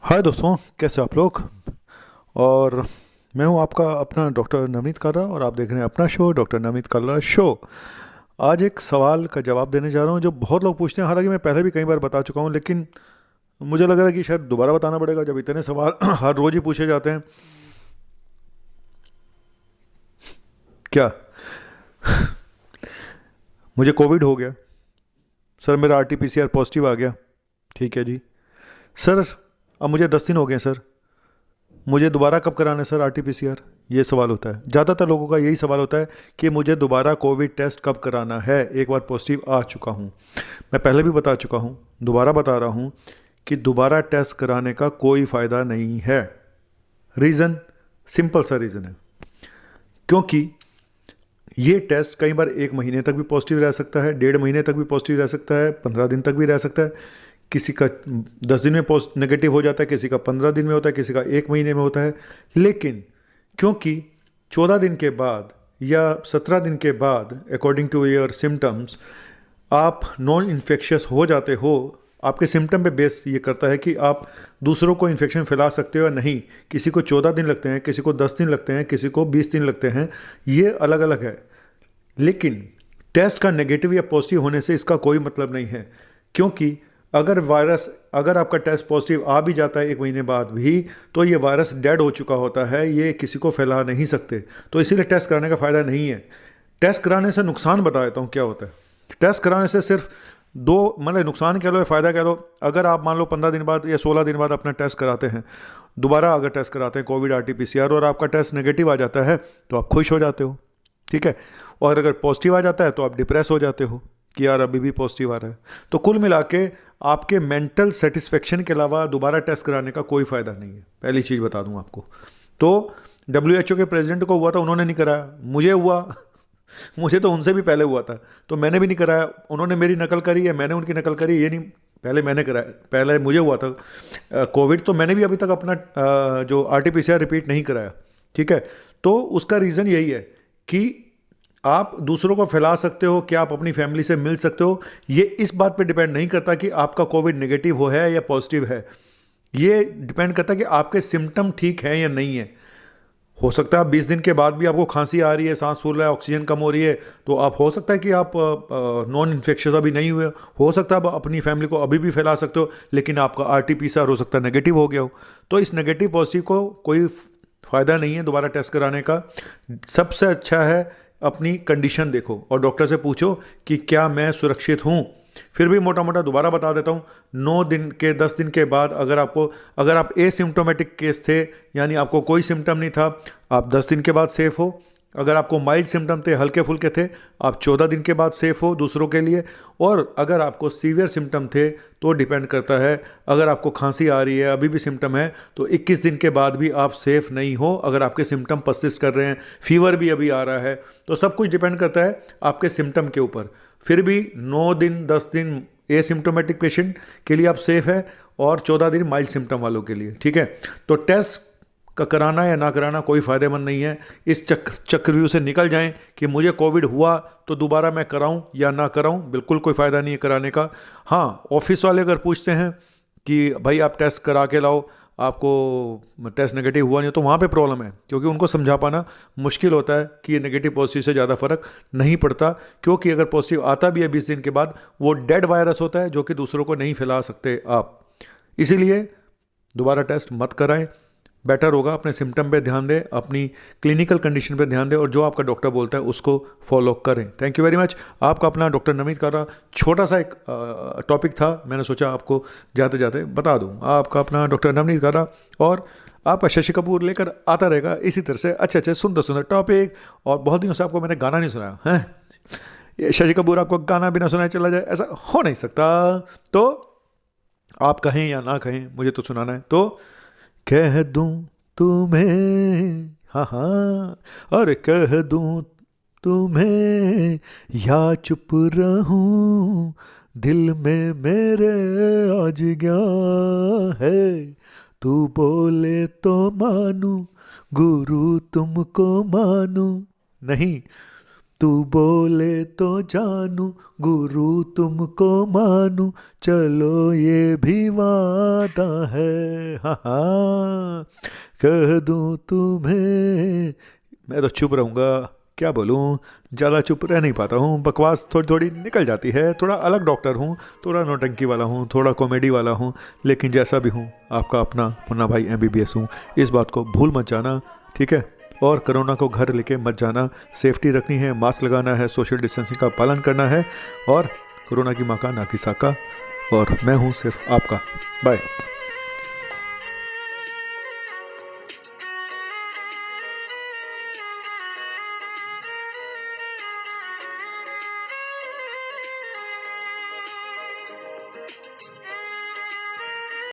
हाय दोस्तों, कैसे आप लोग। और मैं हूं आपका अपना डॉक्टर नवनीत काला और आप देख रहे हैं अपना शो डॉक्टर नवनीत काला शो। आज एक सवाल का जवाब देने जा रहा हूं जो बहुत लोग पूछते हैं। हालांकि मैं पहले भी कई बार बता चुका हूं, लेकिन मुझे लग रहा है कि शायद दोबारा बताना पड़ेगा जब इतने सवाल हर रोज़ ही पूछे जाते हैं। क्या मुझे कोविड हो गया सर, मेरा आरटीपीसीआर पॉजिटिव आ गया। ठीक है जी सर, अब मुझे 10 दिन हो गए सर, मुझे दोबारा कब कराना है सर आरटीपीसीआर। ये सवाल होता है, ज़्यादातर लोगों का यही सवाल होता है कि मुझे दोबारा कोविड टेस्ट कब कराना है, एक बार पॉजिटिव आ चुका हूँ। मैं पहले भी बता चुका हूँ, दोबारा बता रहा हूँ कि दोबारा टेस्ट कराने का कोई फ़ायदा नहीं है। रीज़न सिंपल सा रीज़न है, क्योंकि ये टेस्ट कई बार 1 महीने तक भी पॉजिटिव रह सकता है, 1.5 महीने तक भी पॉजिटिव रह सकता है, 15 दिन तक भी रह सकता है। किसी का 10 दिन में पोस्ट नेगेटिव हो जाता है, किसी का 15 दिन में होता है, किसी का 1 महीने में होता है। लेकिन क्योंकि 14 दिन के बाद या 17 दिन के बाद अकॉर्डिंग टू योर सिम्टम्स आप नॉन इन्फेक्शियस हो जाते हो, आपके सिम्टम पे बेस ये करता है कि आप दूसरों को इन्फेक्शन फैला सकते हो या नहीं। किसी को 14 दिन लगते हैं, किसी को 10 दिन लगते हैं, किसी को 20 दिन लगते हैं, ये अलग अलग है। लेकिन टेस्ट का नेगेटिव या पॉजिटिव होने से इसका कोई मतलब नहीं है, क्योंकि अगर आपका टेस्ट पॉजिटिव आ भी जाता है 1 महीने बाद भी, तो ये वायरस डेड हो चुका होता है, ये किसी को फैला नहीं सकते। तो इसीलिए टेस्ट कराने का फ़ायदा नहीं है। टेस्ट कराने से नुकसान बता देता हूँ क्या होता है। टेस्ट कराने से सिर्फ दो, मतलब नुकसान कह लो या फ़ायदा कह लो। अगर आप मान लो 15 दिन बाद या 16 दिन बाद अपना टेस्ट कराते हैं, दोबारा अगर टेस्ट कराते हैं कोविड आरटीपीसीआर और आपका टेस्ट नेगेटिव आ जाता है, तो आप खुश हो जाते हो, ठीक है। और अगर पॉजिटिव आ जाता है तो आप डिप्रेस हो जाते हो कि यार अभी भी पॉजिटिव आ रहा है। तो कुल मिला के आपके मेंटल सेटिस्फेक्शन के अलावा दोबारा टेस्ट कराने का कोई फ़ायदा नहीं है, पहली चीज़ बता दूं आपको। तो WHO के प्रेसिडेंट को हुआ था, उन्होंने नहीं कराया, मुझे हुआ मुझे तो उनसे भी पहले हुआ था, तो मैंने भी नहीं कराया। उन्होंने मेरी नकल करी है, मैंने उनकी नकल करी, ये नहीं, पहले मैंने कराया, पहले मुझे हुआ था कोविड। तो मैंने भी अभी तक अपना जो आरटीपीसीआर रिपीट नहीं कराया, ठीक है। तो उसका रीज़न यही है कि आप दूसरों को फैला सकते हो, क्या आप अपनी फैमिली से मिल सकते हो, ये इस बात पे डिपेंड नहीं करता कि आपका कोविड नेगेटिव हो है या पॉजिटिव है। ये डिपेंड करता है कि आपके सिम्टम ठीक हैं या नहीं है। हो सकता है 20 दिन के बाद भी आपको खांसी आ रही है, सांस फूल रहा है, ऑक्सीजन कम हो रही है, तो आप हो सकता है कि आप नॉन इन्फेक्शियस अभी नहीं हुए हो सकता है आप अपनी फैमिली को अभी भी फैला सकते हो, लेकिन आपका आरटीपीसीआर हो सकता है नेगेटिव हो गया हो। तो इस नेगेटिव पॉजिटिव को कोई फ़ायदा नहीं है दोबारा टेस्ट कराने का। सबसे अच्छा है अपनी कंडीशन देखो और डॉक्टर से पूछो कि क्या मैं सुरक्षित हूँ। फिर भी मोटा मोटा दोबारा बता देता हूँ, 9 दिन के 10 दिन के बाद अगर आप एसिम्टोमेटिक केस थे, यानी आपको कोई सिम्टम नहीं था, आप 10 दिन के बाद सेफ हो। अगर आपको माइल्ड सिम्टम थे, हल्के फुल्के थे, आप 14 दिन के बाद सेफ हो दूसरों के लिए। और अगर आपको सीवियर सिम्टम थे तो डिपेंड करता है, अगर आपको खांसी आ रही है, अभी भी सिम्टम है, तो 21 दिन के बाद भी आप सेफ नहीं हो। अगर आपके सिम्टम परसिस्ट कर रहे हैं, फीवर भी अभी आ रहा है, तो सब कुछ डिपेंड करता है आपके सिम्टम के ऊपर। फिर भी 9 दिन 10 दिन एसिम्टोमेटिक पेशेंट के लिए आप सेफ है और 14 दिन माइल्ड सिम्टम वालों के लिए, ठीक है। तो टेस्ट का कराना या ना कराना कोई फ़ायदेमंद नहीं है। इस चक्रव्यूह से निकल जाएं कि मुझे कोविड हुआ तो दोबारा मैं कराऊं या ना कराऊं, बिल्कुल कोई फ़ायदा नहीं है कराने का। हाँ, ऑफिस वाले अगर पूछते हैं कि भाई आप टेस्ट करा के लाओ, आपको टेस्ट नेगेटिव हुआ नहीं, तो वहाँ पे प्रॉब्लम है, क्योंकि उनको समझा पाना मुश्किल होता है कि ये नेगेटिव पॉजिटिव से ज़्यादा फर्क नहीं पड़ता। क्योंकि अगर पॉजिटिव आता भी है 20 दिन के बाद, वो डेड वायरस होता है जो कि दूसरों को नहीं फैला सकते आप। इसीलिए दोबारा टेस्ट मत कराएं, बेटर होगा। अपने सिम्टम पे ध्यान दें, अपनी क्लिनिकल कंडीशन पे ध्यान दें और जो आपका डॉक्टर बोलता है उसको फॉलो करें। Thank you very much. आपका अपना डॉक्टर नवनीत काला। छोटा सा एक टॉपिक था, मैंने सोचा आपको जाते जाते बता दूं। आपका अपना डॉक्टर नवनीत काला और आपका शशि कपूर लेकर आता रहेगा इसी तरह से अच्छे अच्छे सुंदर सुंदर टॉपिक। और बहुत दिनों से आपको मैंने गाना नहीं सुनाया है, ये शशि कपूर आपको गाना बिना सुनाए चला जाए, ऐसा हो नहीं सकता। तो आप कहें या ना कहें, मुझे तो सुनाना है, तो कह दूं तुम्हें, हाँ हाँ, अरे कह दूं तुम्हें या चुप रहूं, दिल में मेरे आज क्या है, तू बोले तो मानू, गुरु तुमको मानू। नहीं, तू बोले तो जानू, गुरु तुमको मानू, चलो ये भी वादा है। हाँ हाँ, कह दूं तुम्हें। मैं तो चुप रहूँगा, क्या बोलूँ, ज़्यादा चुप रह नहीं पाता हूँ, बकवास थोड़ी थोड़ी निकल जाती है। थोड़ा अलग डॉक्टर हूँ, थोड़ा नौटंकी वाला हूँ, थोड़ा कॉमेडी वाला हूँ, लेकिन जैसा भी हूँ आपका अपना मुन्ना भाई MBBS हूँ। इस बात को भूल मत जाना, ठीक है। और कोरोना को घर लेके मत जाना, सेफ्टी रखनी है, मास्क लगाना है, सोशल डिस्टेंसिंग का पालन करना है, और कोरोना की माँ का ना की साका, और मैं हूँ सिर्फ आपका। बाय।